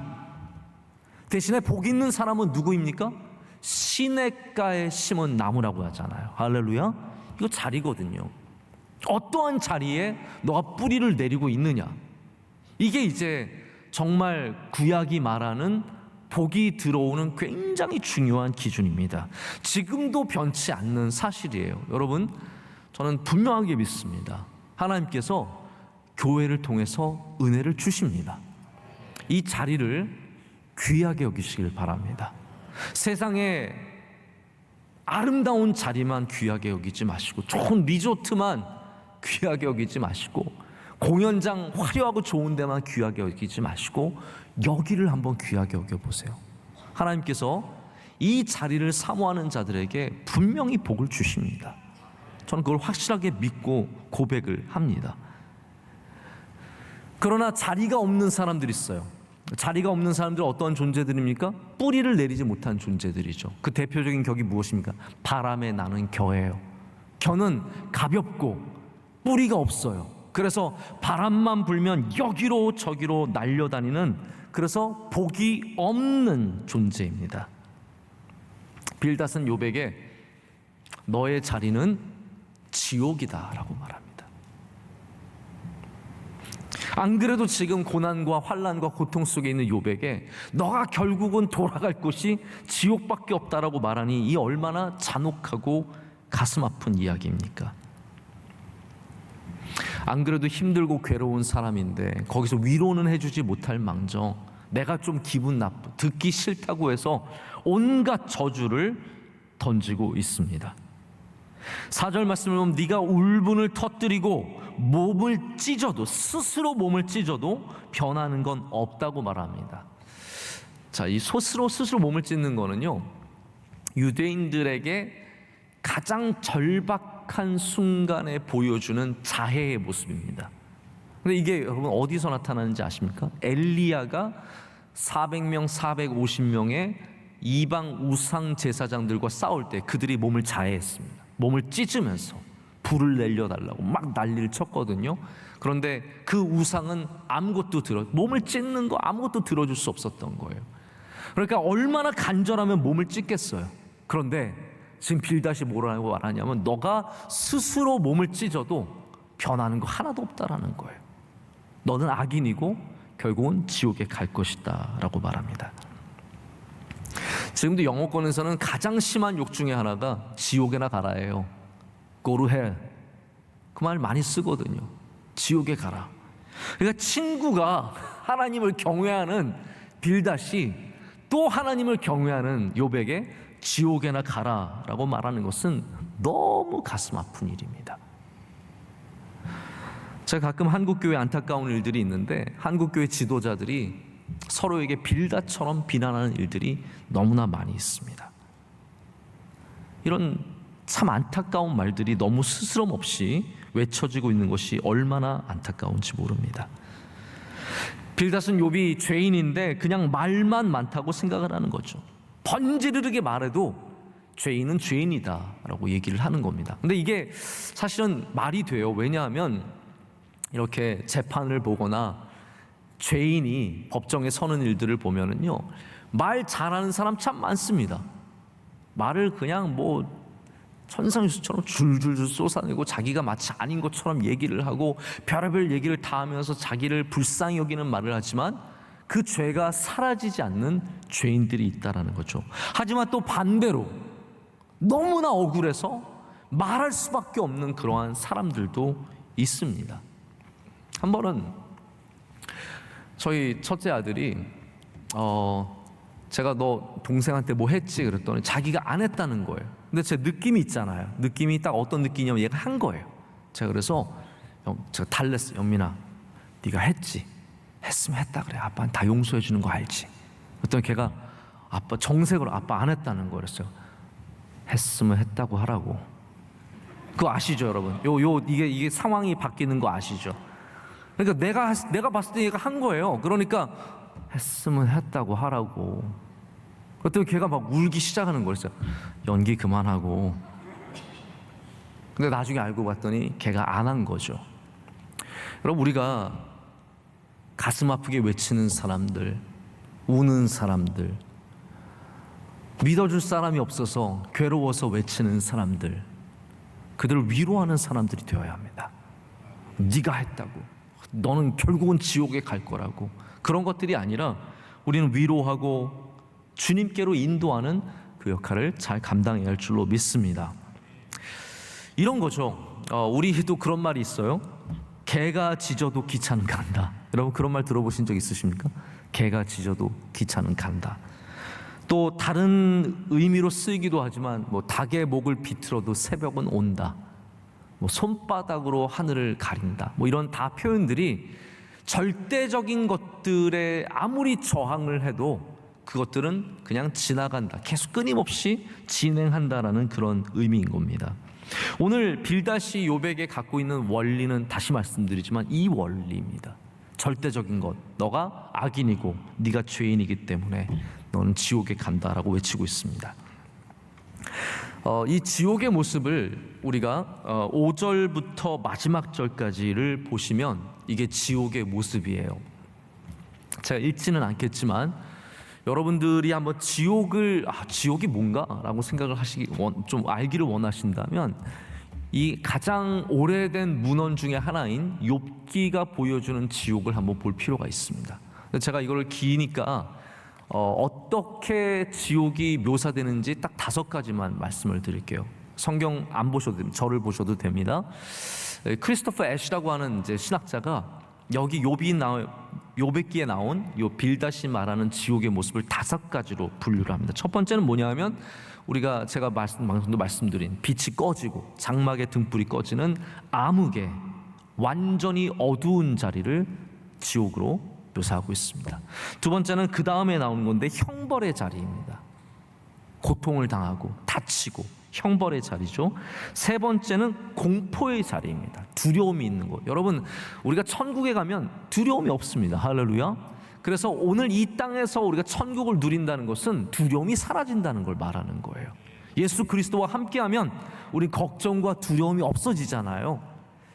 대신에 복 있는 사람은 누구입니까? 시냇가에 심은 나무라고 하잖아요. 할렐루야. 이거 자리거든요. 어떠한 자리에 너가 뿌리를 내리고 있느냐, 이게 이제 정말 구약이 말하는 복이 들어오는 굉장히 중요한 기준입니다. 지금도 변치 않는 사실이에요. 여러분, 저는 분명하게 믿습니다. 하나님께서 교회를 통해서 은혜를 주십니다. 이 자리를 귀하게 여기시길 바랍니다. 세상에 아름다운 자리만 귀하게 여기지 마시고, 좋은 리조트만 귀하게 여기지 마시고, 공연장 화려하고 좋은 데만 귀하게 여기지 마시고 여기를 한번 귀하게 여겨보세요. 하나님께서 이 자리를 사모하는 자들에게 분명히 복을 주십니다. 저는 그걸 확실하게 믿고 고백을 합니다. 그러나 자리가 없는 사람들이 있어요. 자리가 없는 사람들은 어떤 존재들입니까? 뿌리를 내리지 못한 존재들이죠. 그 대표적인 격이 무엇입니까? 바람에 나는 겨예요. 겨는 가볍고 뿌리가 없어요. 그래서 바람만 불면 여기로 저기로 날려다니는, 그래서 복이 없는 존재입니다. 빌닷은 욥에게 너의 자리는 지옥이다 라고 말합니다. 안 그래도 지금 고난과 환난과 고통 속에 있는 욥에게 너가 결국은 돌아갈 곳이 지옥밖에 없다라고 말하니 이 얼마나 잔혹하고 가슴 아픈 이야기입니까? 안 그래도 힘들고 괴로운 사람인데 거기서 위로는 해주지 못할 망정 내가 좀 기분 나쁘, 듣기 싫다고 해서 온갖 저주를 던지고 있습니다. 4절 말씀을 보면 네가 울분을 터뜨리고 몸을 찢어도, 스스로 몸을 찢어도 변하는 건 없다고 말합니다. 자, 이 스스로 몸을 찢는 거는요, 유대인들에게 가장 절박한 순간에 보여주는 자해의 모습입니다. 근데 이게 여러분 어디서 나타나는지 아십니까? 엘리야가 400명, 450명의 이방 우상 제사장들과 싸울 때 그들이 몸을 자해했습니다. 몸을 찢으면서 불을 내려달라고 막 난리를 쳤거든요. 그런데 그 우상은 아무것도 몸을 찢는 거 아무것도 들어줄 수 없었던 거예요. 그러니까 얼마나 간절하면 몸을 찢겠어요. 그런데 지금 빌닷이 뭐라고 말하냐면 너가 스스로 몸을 찢어도 변하는 거 하나도 없다라는 거예요. 너는 악인이고 결국은 지옥에 갈 것이다 라고 말합니다. 지금도 영어권에서는 가장 심한 욕 중에 하나가 지옥에나 가라예요. Go to hell. 그 말 많이 쓰거든요. 지옥에 가라. 그러니까 친구가 하나님을 경외하는 빌닷이 또 하나님을 경외하는 욥에게 지옥에나 가라라고 말하는 것은 너무 가슴 아픈 일입니다. 제가 가끔 한국교회 안타까운 일들이 있는데 한국교회 지도자들이 서로에게 빌닷처럼 비난하는 일들이 너무나 많이 있습니다. 이런 참 안타까운 말들이 너무 스스럼 없이 외쳐지고 있는 것이 얼마나 안타까운지 모릅니다. 빌닷은 욥이 죄인인데 그냥 말만 많다고 생각을 하는 거죠. 번지르르게 말해도 죄인은 죄인이다 라고 얘기를 하는 겁니다. 근데 이게 사실은 말이 돼요. 왜냐하면 이렇게 재판을 보거나 죄인이 법정에 서는 일들을 보면은요, 말 잘하는 사람 참 많습니다. 말을 그냥 뭐 천상유수처럼 줄줄줄 쏟아내고 자기가 마치 아닌 것처럼 얘기를 하고 별의별 얘기를 다 하면서 자기를 불쌍히 여기는 말을 하지만 그 죄가 사라지지 않는 죄인들이 있다라는 거죠. 하지만 또 반대로 너무나 억울해서 말할 수밖에 없는 그러한 사람들도 있습니다. 한 번은 저희 첫째 아들이 제가 너 동생한테 뭐 했지? 그랬더니 자기가 안 했다는 거예요. 근데 제 느낌이 있잖아요. 느낌이 딱 어떤 느낌이냐면 얘가 한 거예요. 제가 그래서 제가 달랬어요. 영민아, 네가 했지? 했으면 했다 그래. 아빠는 다 용서해 주는 거 알지? 그랬더니 걔가 아빠 정색으로 아빠 안 했다는 거였어요. 했으면 했다고 하라고. 그거 아시죠, 여러분? 이게 상황이 바뀌는 거 아시죠? 그러니까 내가 봤을 때 얘가 한 거예요. 그러니까 했으면 했다고 하라고. 그랬더니 걔가 막 울기 시작하는 거예요. 연기 그만하고. 근데 나중에 알고 봤더니 걔가 안 한 거죠. 여러분, 우리가 가슴 아프게 외치는 사람들, 우는 사람들, 믿어줄 사람이 없어서 괴로워서 외치는 사람들, 그들을 위로하는 사람들이 되어야 합니다. 네가 했다고, 너는 결국은 지옥에 갈 거라고, 그런 것들이 아니라 우리는 위로하고 주님께로 인도하는 그 역할을 잘 감당해야 할 줄로 믿습니다. 이런 거죠. 우리도 그런 말이 있어요. 개가 짖어도 기차는 간다. 여러분, 그런 말 들어보신 적 있으십니까? 개가 짖어도 기차는 간다. 또 다른 의미로 쓰이기도 하지만 닭의 목을 비틀어도 새벽은 온다. 손바닥으로 하늘을 가린다. 이런 다 표현들이 절대적인 것들에 아무리 저항을 해도 그것들은 그냥 지나간다. 계속 끊임없이 진행한다라는 그런 의미인 겁니다. 오늘 빌닷이 욥에게 갖고 있는 원리는 다시 말씀드리지만 이 원리입니다. 절대적인 것, 너가 악인이고 네가 죄인이기 때문에 너는 지옥에 간다라고 외치고 있습니다. 이 지옥의 모습을 우리가 5절부터 마지막 절까지를 보시면 이게 지옥의 모습이에요. 제가 읽지는 않겠지만 여러분들이 한번 지옥이 뭔가라고 생각을 좀 알기를 원하신다면 이 가장 오래된 문헌 중에 하나인 욥기가 보여주는 지옥을 한번 볼 필요가 있습니다. 제가 이걸 기니까 어떻게 지옥이 묘사되는지 딱 5가지만 말씀을 드릴게요. 성경 안 보셔도 됩니다. 저를 보셔도 됩니다. 크리스토퍼 애쉬라고 하는 이제 신학자가 여기 욥기에 나온 요 빌닷이 말하는 지옥의 모습을 5가지로 분류를 합니다. 첫 번째는 뭐냐면 제가 방송도 말씀드린 빛이 꺼지고 장막의 등불이 꺼지는 암흑의 완전히 어두운 자리를 지옥으로 묘사하고 있습니다. 두 번째는 그 다음에 나오는 건데 형벌의 자리입니다. 고통을 당하고 다치고 형벌의 자리죠. 세 번째는 공포의 자리입니다. 두려움이 있는 곳. 여러분, 우리가 천국에 가면 두려움이 없습니다. 할렐루야. 그래서 오늘 이 땅에서 우리가 천국을 누린다는 것은 두려움이 사라진다는 걸 말하는 거예요. 예수 그리스도와 함께하면 우리 걱정과 두려움이 없어지잖아요.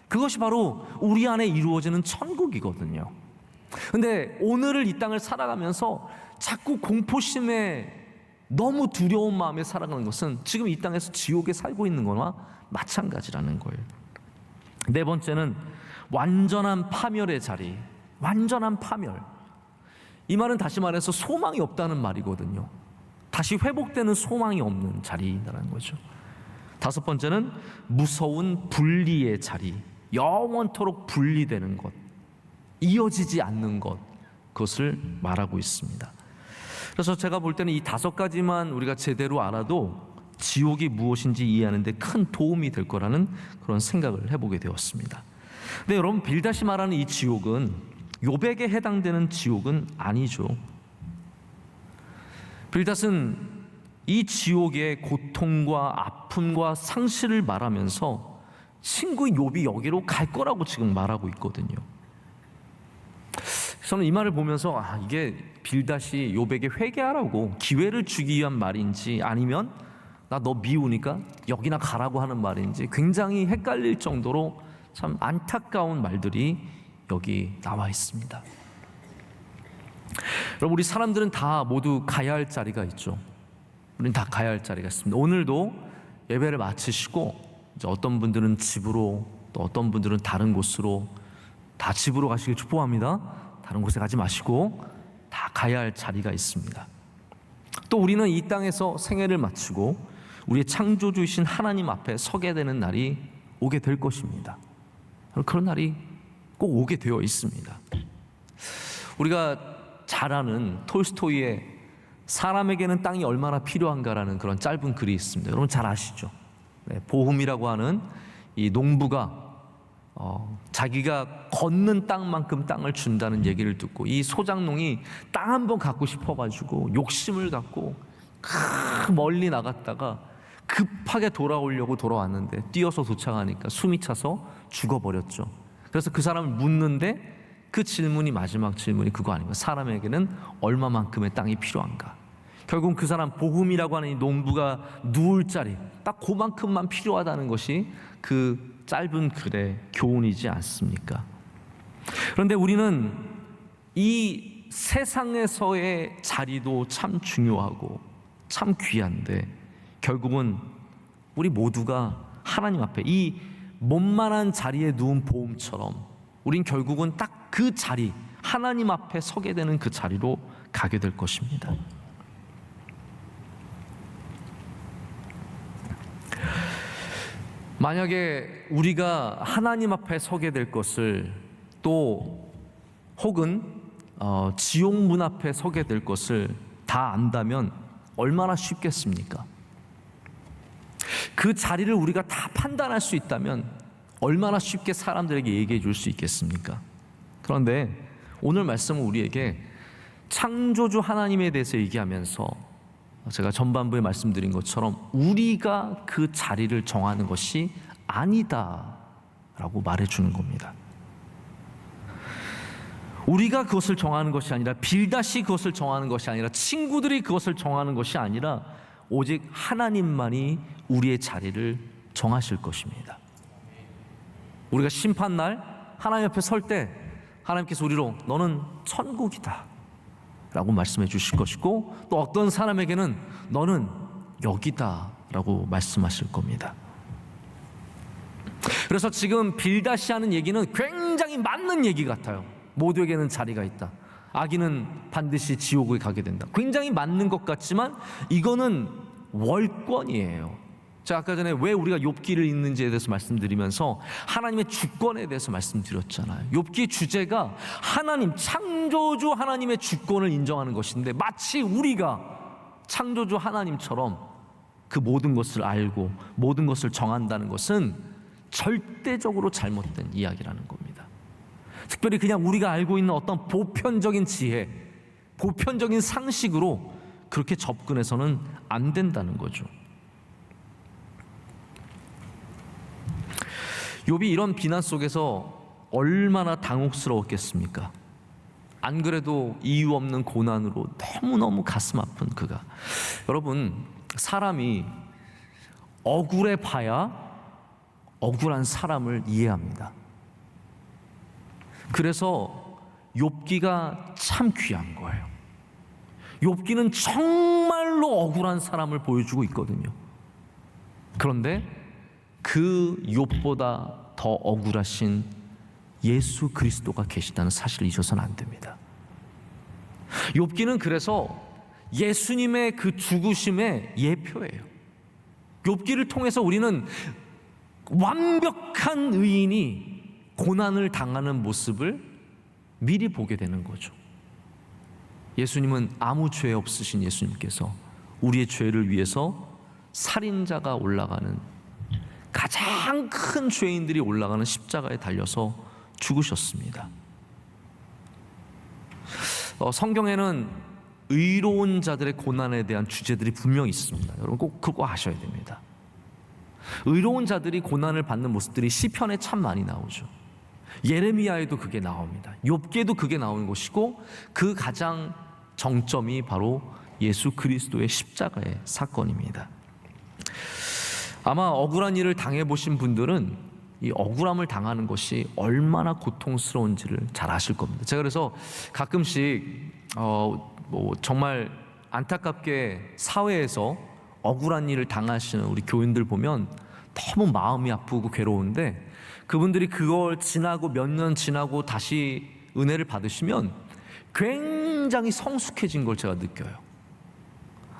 그것이 바로 우리 안에 이루어지는 천국이거든요. 근데 오늘을 이 땅을 살아가면서 자꾸 공포심에 너무 두려운 마음에 살아가는 것은 지금 이 땅에서 지옥에 살고 있는 거나 마찬가지라는 거예요. 네 번째는 완전한 파멸의 자리. 완전한 파멸. 이 말은 다시 말해서 소망이 없다는 말이거든요. 다시 회복되는 소망이 없는 자리라는 거죠. 다섯 번째는 무서운 분리의 자리. 영원토록 분리되는 것, 이어지지 않는 것, 그것을 말하고 있습니다. 그래서 제가 볼 때는 이 5가지만 우리가 제대로 알아도 지옥이 무엇인지 이해하는 데 큰 도움이 될 거라는 그런 생각을 해보게 되었습니다. 근데 여러분, 빌닷이 말하는 이 지옥은 욥에게 해당되는 지옥은 아니죠. 빌닷은 이 지옥의 고통과 아픔과 상실을 말하면서 친구 욥이 여기로 갈 거라고 지금 말하고 있거든요. 저는 이 말을 보면서 이게 빌닷이 욥에게 회개하라고 기회를 주기 위한 말인지 아니면 나 너 미우니까 여기나 가라고 하는 말인지 굉장히 헷갈릴 정도로 참 안타까운 말들이 여기 나와 있습니다. 여러분, 우리 사람들은 다 모두 가야 할 자리가 있죠. 우리는 다 가야 할 자리가 있습니다. 오늘도 예배를 마치시고 이제 어떤 분들은 집으로, 또 어떤 분들은 다른 곳으로, 다 집으로 가시길 축복합니다. 다른 곳에 가지 마시고 다 가야 할 자리가 있습니다. 또 우리는 이 땅에서 생애를 마치고 우리의 창조주이신 하나님 앞에 서게 되는 날이 오게 될 것입니다. 그런 날이 꼭 오게 되어 있습니다. 우리가 잘 아는 톨스토이의 사람에게는 땅이 얼마나 필요한가라는 그런 짧은 글이 있습니다. 여러분 잘 아시죠? 보훔이라고 하는 이 농부가 자기가 걷는 땅만큼 땅을 준다는 얘기를 듣고 이 소작농이 땅 한번 갖고 싶어가지고 욕심을 갖고 멀리 나갔다가 급하게 돌아오려고 돌아왔는데 뛰어서 도착하니까 숨이 차서 죽어버렸죠. 그래서 그 사람을 묻는데 그 질문이 마지막 질문이 그거 아닌가? 사람에게는 얼마만큼의 땅이 필요한가? 결국 그 사람 복음이라고 하는 이 농부가 누울 자리 딱 그만큼만 필요하다는 것이 그 짧은 글의 교훈이지 않습니까? 그런데 우리는 이 세상에서의 자리도 참 중요하고 참 귀한데 결국은 우리 모두가 하나님 앞에 이 못만한 자리에 누운 보험처럼 우린 결국은 딱 그 자리, 하나님 앞에 서게 되는 그 자리로 가게 될 것입니다. 만약에 우리가 하나님 앞에 서게 될 것을 또 혹은 지옥 문 앞에 서게 될 것을 다 안다면 얼마나 쉽겠습니까? 그 자리를 우리가 다 판단할 수 있다면 얼마나 쉽게 사람들에게 얘기해 줄 수 있겠습니까? 그런데 오늘 말씀은 우리에게 창조주 하나님에 대해서 얘기하면서 제가 전반부에 말씀드린 것처럼 우리가 그 자리를 정하는 것이 아니다라고 말해주는 겁니다. 우리가 그것을 정하는 것이 아니라 빌다시 그것을 정하는 것이 아니라 친구들이 그것을 정하는 것이 아니라 오직 하나님만이 우리의 자리를 정하실 것입니다. 우리가 심판날 하나님 앞에 설 때 하나님께서 우리로 너는 천국이다 라고 말씀해 주실 것이고 또 어떤 사람에게는 너는 여기다 라고 말씀하실 겁니다. 그래서 지금 빌다시 하는 얘기는 굉장히 맞는 얘기 같아요. 모두에게는 자리가 있다. 악인은 반드시 지옥에 가게 된다. 굉장히 맞는 것 같지만 이거는 월권이에요. 제가 아까 전에 왜 우리가 욥기를 읽는지에 대해서 말씀드리면서 하나님의 주권에 대해서 말씀드렸잖아요. 욥기의 주제가 하나님, 창조주 하나님의 주권을 인정하는 것인데 마치 우리가 창조주 하나님처럼 그 모든 것을 알고 모든 것을 정한다는 것은 절대적으로 잘못된 이야기라는 겁니다. 특별히 그냥 우리가 알고 있는 어떤 보편적인 지혜, 보편적인 상식으로 그렇게 접근해서는 안 된다는 거죠. 욥이 이런 비난 속에서 얼마나 당혹스러웠겠습니까? 안 그래도 이유 없는 고난으로 너무너무 가슴 아픈 그가. 여러분, 사람이 억울해 봐야 억울한 사람을 이해합니다. 그래서 욥기가 참 귀한 거예요. 욥기는 정말로 억울한 사람을 보여주고 있거든요. 그런데 그 욥보다 더 억울하신 예수 그리스도가 계시다는 사실을 잊어서는 안 됩니다. 욥기는 그래서 예수님의 그 죽으심의 예표예요. 욥기를 통해서 우리는 완벽한 의인이 고난을 당하는 모습을 미리 보게 되는 거죠. 예수님은 아무 죄 없으신 예수님께서 우리의 죄를 위해서 살인자가 올라가는 가장 큰 죄인들이 올라가는 십자가에 달려서 죽으셨습니다. 성경에는 의로운 자들의 고난에 대한 주제들이 분명히 있습니다. 여러분 꼭 그거 아셔야 됩니다. 의로운 자들이 고난을 받는 모습들이 시편에 참 많이 나오죠. 예레미야에도 그게 나옵니다. 욥기에도 그게 나오는 것이고 그 가장 정점이 바로 예수 그리스도의 십자가의 사건입니다. 아마 억울한 일을 당해보신 분들은 이 억울함을 당하는 것이 얼마나 고통스러운지를 잘 아실 겁니다. 제가 그래서 가끔씩 정말 안타깝게 사회에서 억울한 일을 당하시는 우리 교인들 보면 너무 마음이 아프고 괴로운데 그분들이 그걸 지나고 몇 년 지나고 다시 은혜를 받으시면 굉장히 성숙해진 걸 제가 느껴요.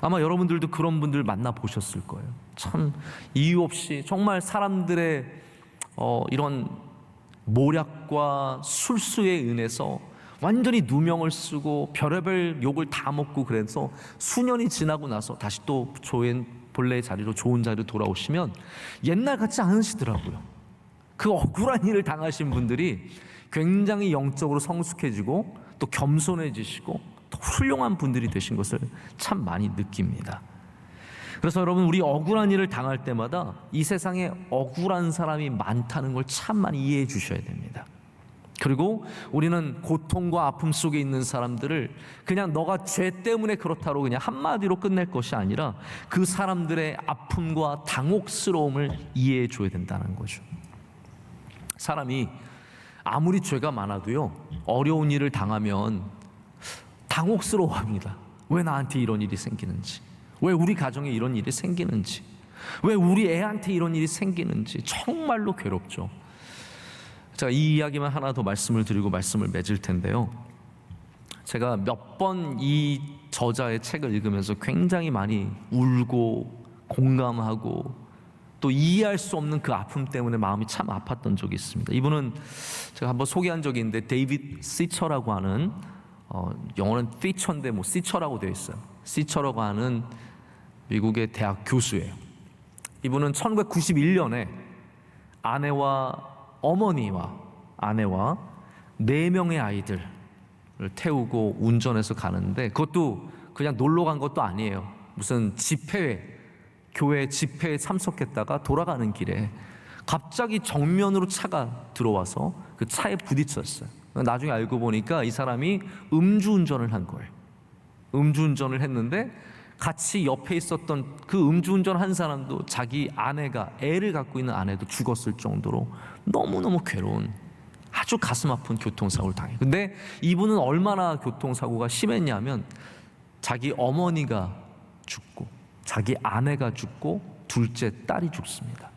아마 여러분들도 그런 분들 만나보셨을 거예요. 참 이유 없이 정말 사람들의 이런 모략과 술수에 은해서 완전히 누명을 쓰고 별의별 욕을 다 먹고 그래서 수년이 지나고 나서 다시 또 본래의 자리로 좋은 자리로 돌아오시면 옛날 같지 않으시더라고요. 그 억울한 일을 당하신 분들이 굉장히 영적으로 성숙해지고 또 겸손해지시고 또 훌륭한 분들이 되신 것을 참 많이 느낍니다. 그래서 여러분 우리 억울한 일을 당할 때마다 이 세상에 억울한 사람이 많다는 걸 참 많이 이해해 주셔야 됩니다. 그리고 우리는 고통과 아픔 속에 있는 사람들을 그냥 너가 죄 때문에 그렇다고 그냥 한마디로 끝낼 것이 아니라 그 사람들의 아픔과 당혹스러움을 이해해 줘야 된다는 거죠. 사람이 아무리 죄가 많아도요, 어려운 일을 당하면 당혹스러워합니다. 왜 나한테 이런 일이 생기는지, 왜 우리 가정에 이런 일이 생기는지, 왜 우리 애한테 이런 일이 생기는지 정말로 괴롭죠. 제가 이 이야기만 하나 더 말씀을 드리고 말씀을 맺을 텐데요. 제가 몇 번 이 저자의 책을 읽으면서 굉장히 많이 울고 공감하고 또 이해할 수 없는 그 아픔 때문에 마음이 참 아팠던 적이 있습니다. 이분은 제가 한번 소개한 적이 있는데 데이빗 시처라고 하는 영어는 피처인데 뭐 시처라고 되어 있어요. 시처라고 하는 미국의 대학 교수예요. 이분은 1991년에 아내와 4명의 아이들을 태우고 운전해서 가는데, 그것도 그냥 놀러 간 것도 아니에요. 무슨 교회 집회에 참석했다가 돌아가는 길에 갑자기 정면으로 차가 들어와서 그 차에 부딪혔어요. 나중에 알고 보니까 이 사람이 음주운전을 한 거예요. 음주운전을 했는데 같이 옆에 있었던 그 음주운전 한 사람도 자기 아내가, 애를 갖고 있는 아내도 죽었을 정도로 너무너무 괴로운 아주 가슴 아픈 교통사고를 당해요. 근데 이분은 얼마나 교통사고가 심했냐면 자기 어머니가 죽고 자기 아내가 죽고 둘째 딸이 죽습니다.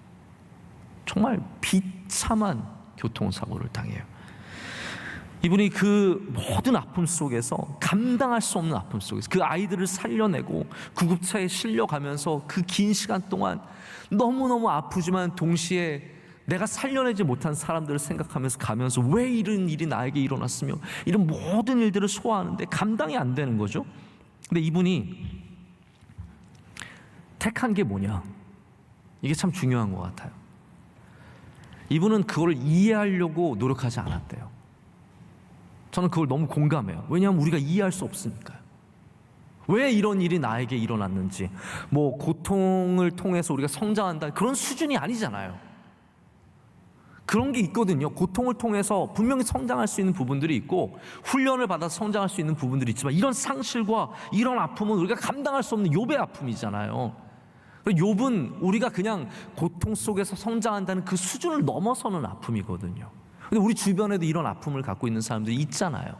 정말 비참한 교통사고를 당해요. 이분이 그 모든 아픔 속에서, 감당할 수 없는 아픔 속에서 그 아이들을 살려내고 구급차에 실려가면서 그 긴 시간 동안 너무너무 아프지만 동시에 내가 살려내지 못한 사람들을 생각하면서 가면서 왜 이런 일이 나에게 일어났으며 이런 모든 일들을 소화하는데 감당이 안 되는 거죠. 근데 이분이 택한 게 뭐냐? 이게 참 중요한 것 같아요. 이분은 그걸 이해하려고 노력하지 않았대요. 저는 그걸 너무 공감해요. 왜냐하면 우리가 이해할 수 없으니까요. 왜 이런 일이 나에게 일어났는지, 뭐 고통을 통해서 우리가 성장한다, 그런 수준이 아니잖아요. 그런 게 있거든요. 고통을 통해서 분명히 성장할 수 있는 부분들이 있고 훈련을 받아서 성장할 수 있는 부분들이 있지만, 이런 상실과 이런 아픔은 우리가 감당할 수 없는 욥의 아픔이잖아요. 욥은 우리가 그냥 고통 속에서 성장한다는 그 수준을 넘어서는 아픔이거든요. 근데 우리 주변에도 이런 아픔을 갖고 있는 사람들이 있잖아요.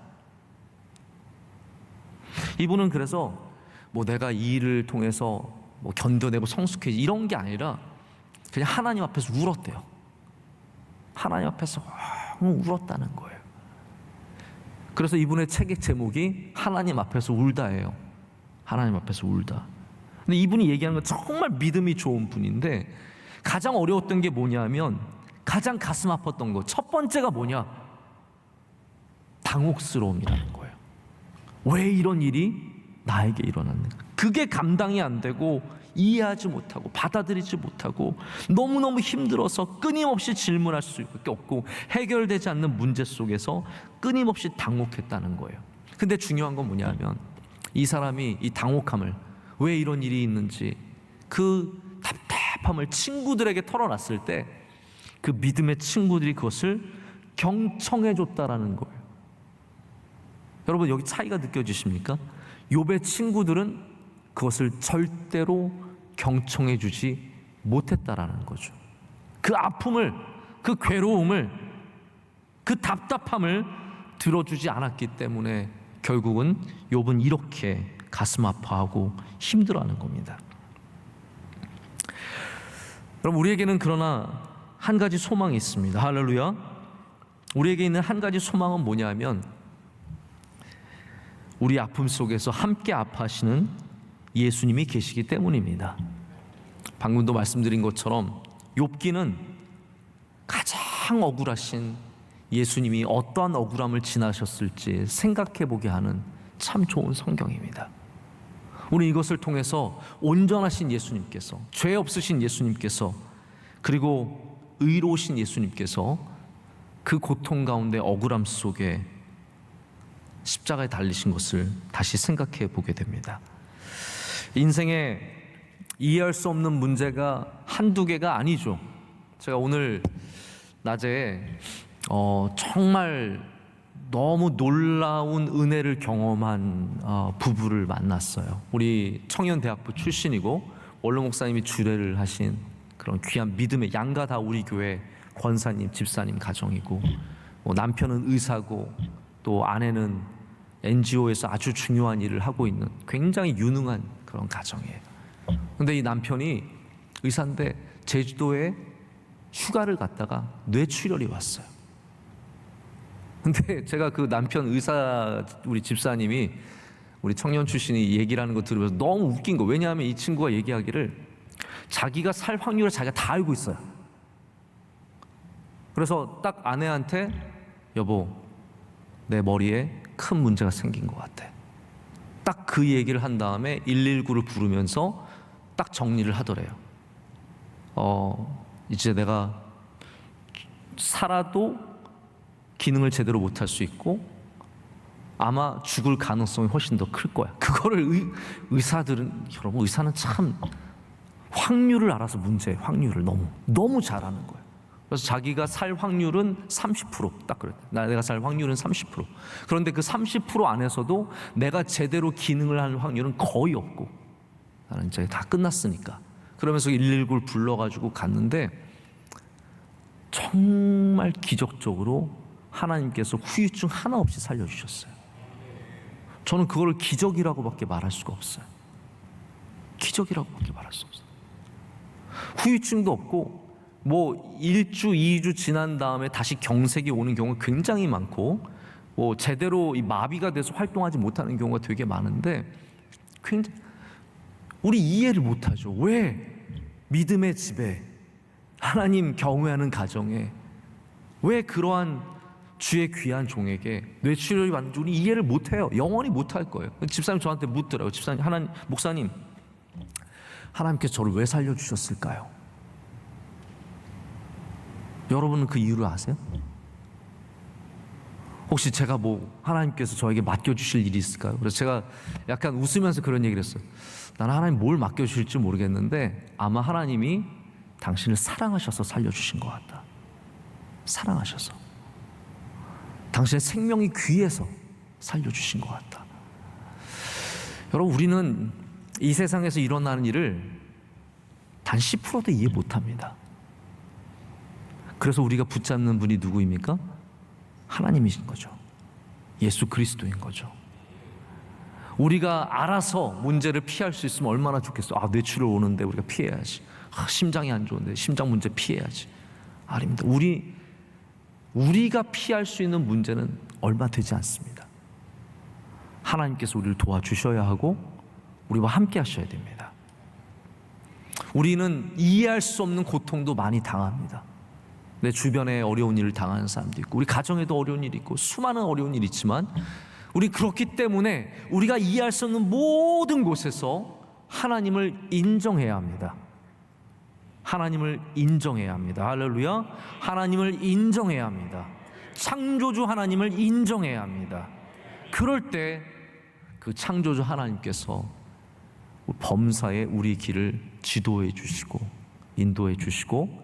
이분은 그래서 뭐 내가 이 일을 통해서 뭐 견뎌내고 성숙해지 이런 게 아니라 그냥 하나님 앞에서 울었대요. 하나님 앞에서 울었다는 거예요. 그래서 이분의 책의 제목이 하나님 앞에서 울다예요. 하나님 앞에서 울다. 근데 이분이 얘기하는 건 정말 믿음이 좋은 분인데, 가장 어려웠던 게 뭐냐면, 가장 가슴 아팠던 거, 첫 번째가 뭐냐? 당혹스러움이라는 거예요. 왜 이런 일이 나에게 일어났는가? 그게 감당이 안 되고 이해하지 못하고 받아들이지 못하고 너무너무 힘들어서 끊임없이 질문할 수밖에 없고 해결되지 않는 문제 속에서 끊임없이 당혹했다는 거예요. 근데 중요한 건 뭐냐면, 이 사람이 이 당혹함을, 왜 이런 일이 있는지 그 답답함을 친구들에게 털어놨을 때 그 믿음의 친구들이 그것을 경청해 줬다라는 거예요. 여러분, 여기 차이가 느껴지십니까? 욥의 친구들은 그것을 절대로 경청해 주지 못했다라는 거죠. 그 아픔을, 그 괴로움을, 그 답답함을 들어주지 않았기 때문에 결국은 욥은 이렇게 가슴 아파하고 힘들어하는 겁니다. 여러분, 우리에게는 그러나 한 가지 소망이 있습니다. 할렐루야. 우리에게 있는 한 가지 소망은 뭐냐면, 우리 아픔 속에서 함께 아파하시는 예수님이 계시기 때문입니다. 방금도 말씀드린 것처럼 욥기는 가장 억울하신 예수님이 어떠한 억울함을 지나셨을지 생각해 보게 하는 참 좋은 성경입니다. 우리 이것을 통해서 온전하신 예수님께서, 죄 없으신 예수님께서, 그리고 의로우신 예수님께서 그 고통 가운데 억울함 속에 십자가에 달리신 것을 다시 생각해 보게 됩니다. 인생에 이해할 수 없는 문제가 한두 개가 아니죠. 제가 오늘 낮에 정말 너무 놀라운 은혜를 경험한 부부를 만났어요. 우리 청년대학부 출신이고 원로 목사님이 주례를 하신 그런 귀한 믿음의 양가 다 우리 교회 권사님, 집사님 가정이고, 남편은 의사고 또 아내는 NGO에서 아주 중요한 일을 하고 있는 굉장히 유능한 그런 가정이에요. 근데 이 남편이 의사인데 제주도에 휴가를 갔다가 뇌출혈이 왔어요. 근데 제가 그 남편 의사 우리 집사님이 우리 청년 출신이 얘기를 하는 거 들으면서 너무 웃긴 거. 왜냐하면 이 친구가 얘기하기를 자기가 살 확률을 자기가 다 알고 있어요. 그래서 딱 아내한테 여보, 내 머리에 큰 문제가 생긴 것 같아. 딱 그 얘기를 한 다음에 119를 부르면서 딱 정리를 하더래요. 이제 내가 살아도 기능을 제대로 못할 수 있고 아마 죽을 가능성이 훨씬 더 클 거야. 그거를 의사들은, 여러분, 의사는 참 확률을 알아서 문제예요. 확률을 너무 잘하는 거예요. 그래서 자기가 살 확률은 30%딱 그랬대. 내가 살 확률은 30%. 그런데 그 30% 안에서도 내가 제대로 기능을 하는 확률은 거의 없고, 나는 이제 다 끝났으니까. 그러면서 119를 불러가지고 갔는데 정말 기적적으로 하나님께서 후유증 하나 없이 살려주셨어요. 저는 그걸 기적이라고밖에 말할 수가 없어요. 기적이라고밖에 말할 수 없어요. 후유증도 없고, 뭐 1주, 2주 지난 다음에 다시 경색이 오는 경우가 굉장히 많고, 뭐 제대로 이 마비가 돼서 활동하지 못하는 경우가 되게 많은데, 굉장히 우리 이해를 못하죠. 왜 믿음의 집에, 하나님 경외하는 가정에 왜 그러한 주의 귀한 종에게 뇌출혈이 왔는지 우리 이해를 못해요. 영원히 못할 거예요. 집사님 저한테 묻더라고요. 집사님, 목사님, 하나님께서 저를 왜 살려주셨을까요? 여러분은 그 이유를 아세요? 혹시 제가 뭐 하나님께서 저에게 맡겨주실 일이 있을까요? 그래서 제가 약간 웃으면서 그런 얘기를 했어요. 나는 하나님 뭘 맡겨주실지 모르겠는데 아마 하나님이 당신을 사랑하셔서 살려주신 것 같다. 사랑하셔서, 당신의 생명이 귀해서 살려주신 것 같다. 여러분, 우리는 이 세상에서 일어나는 일을 단 10%도 이해 못합니다. 그래서 우리가 붙잡는 분이 누구입니까? 하나님이신 거죠. 예수 그리스도인 거죠. 우리가 알아서 문제를 피할 수 있으면 얼마나 좋겠어. 뇌출혈 오는데 우리가 피해야지. 심장이 안 좋은데 심장 문제 피해야지. 아닙니다. 우리가 피할 수 있는 문제는 얼마 되지 않습니다. 하나님께서 우리를 도와주셔야 하고 우리와 함께 하셔야 됩니다. 우리는 이해할 수 없는 고통도 많이 당합니다. 내 주변에 어려운 일을 당하는 사람도 있고, 우리 가정에도 어려운 일이 있고, 수많은 어려운 일이 있지만, 우리 그렇기 때문에 우리가 이해할 수 없는 모든 곳에서 하나님을 인정해야 합니다. 하나님을 인정해야 합니다. 할렐루야. 하나님을 인정해야 합니다. 창조주 하나님을 인정해야 합니다. 그럴 때 그 창조주 하나님께서 범사에 우리 길을 지도해 주시고 인도해 주시고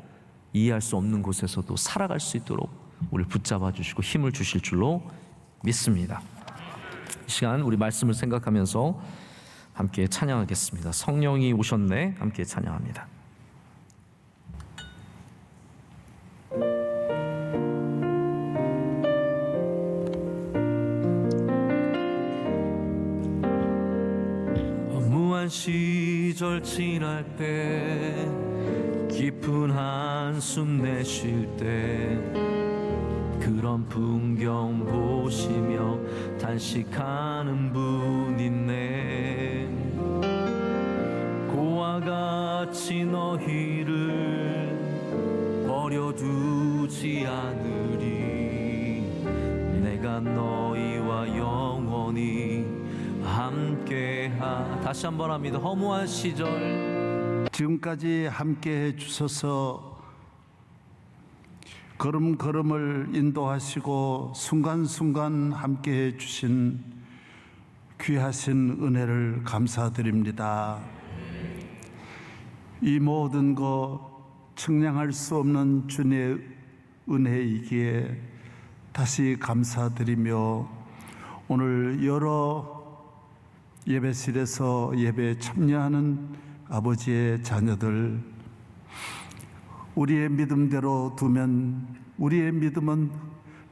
이해할 수 없는 곳에서도 살아갈 수 있도록 우리를 붙잡아 주시고 힘을 주실 줄로 믿습니다. 이 시간 우리 말씀을 생각하면서 함께 찬양하겠습니다. 성령이 오셨네. 함께 찬양합니다. 무한 시절 지날 때, 깊은 한숨 내쉴 때, 그런 풍경 보시며 단식하는 분 있네. 고와 같이 너희를 버려두지 않으리. 내가 너희와 영원히 함께하. 다시 한번 합니다. 허무한 시절, 지금까지 함께해 주셔서 걸음걸음을 인도하시고 순간순간 함께해 주신 귀하신 은혜를 감사드립니다. 이 모든 것 측량할 수 없는 주님의 은혜이기에 다시 감사드리며 오늘 여러 예배실에서 예배에 참여하는 아버지의 자녀들, 우리의 믿음대로 두면 우리의 믿음은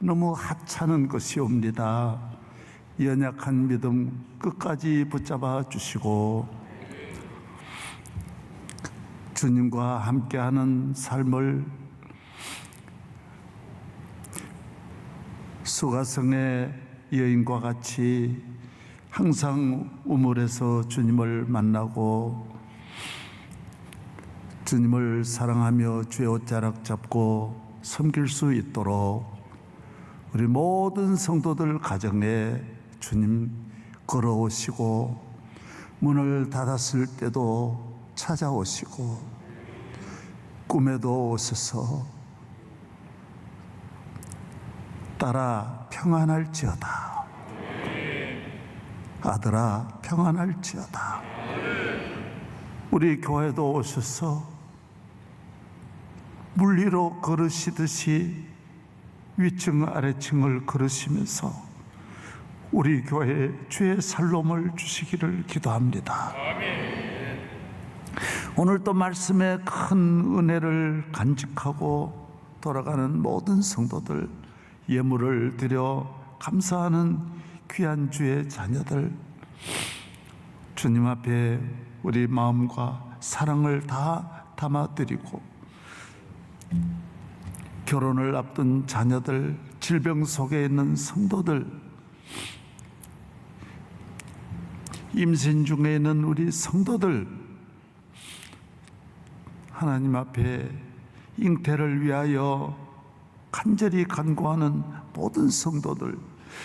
너무 하찮은 것이옵니다. 연약한 믿음 끝까지 붙잡아 주시고 주님과 함께하는 삶을 수가성의 여인과 같이 항상 우물에서 주님을 만나고 주님을 사랑하며 주의 옷자락 잡고 섬길 수 있도록 우리 모든 성도들 가정에 주님 걸어오시고 문을 닫았을 때도 찾아오시고 꿈에도 오셔서 딸아 평안할지어다, 아들아 평안할지어다. 우리 교회도 오셔서 물리로 걸으시듯이 위층 아래층을 걸으시면서 우리 교회에 주의 살롬을 주시기를 기도합니다. 오늘 또 말씀의 큰 은혜를 간직하고 돌아가는 모든 성도들, 예물을 드려 감사하는 귀한 주의 자녀들, 주님 앞에 우리 마음과 사랑을 다 담아드리고 결혼을 앞둔 자녀들, 질병 속에 있는 성도들, 임신 중에 있는 우리 성도들, 하나님 앞에 잉태를 위하여 간절히 간구하는 모든 성도들,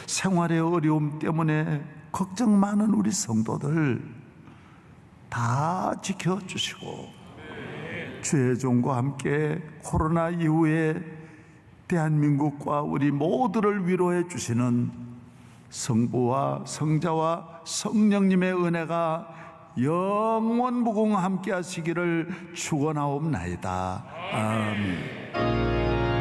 생활의 어려움 때문에 걱정 많은 우리 성도들 다 지켜주시고 주의 종과 함께 코로나 이후에 대한민국과 우리 모두를 위로해 주시는 성부와 성자와 성령님의 은혜가 영원 무궁 함께 하시기를 축원하옵나이다. 아멘.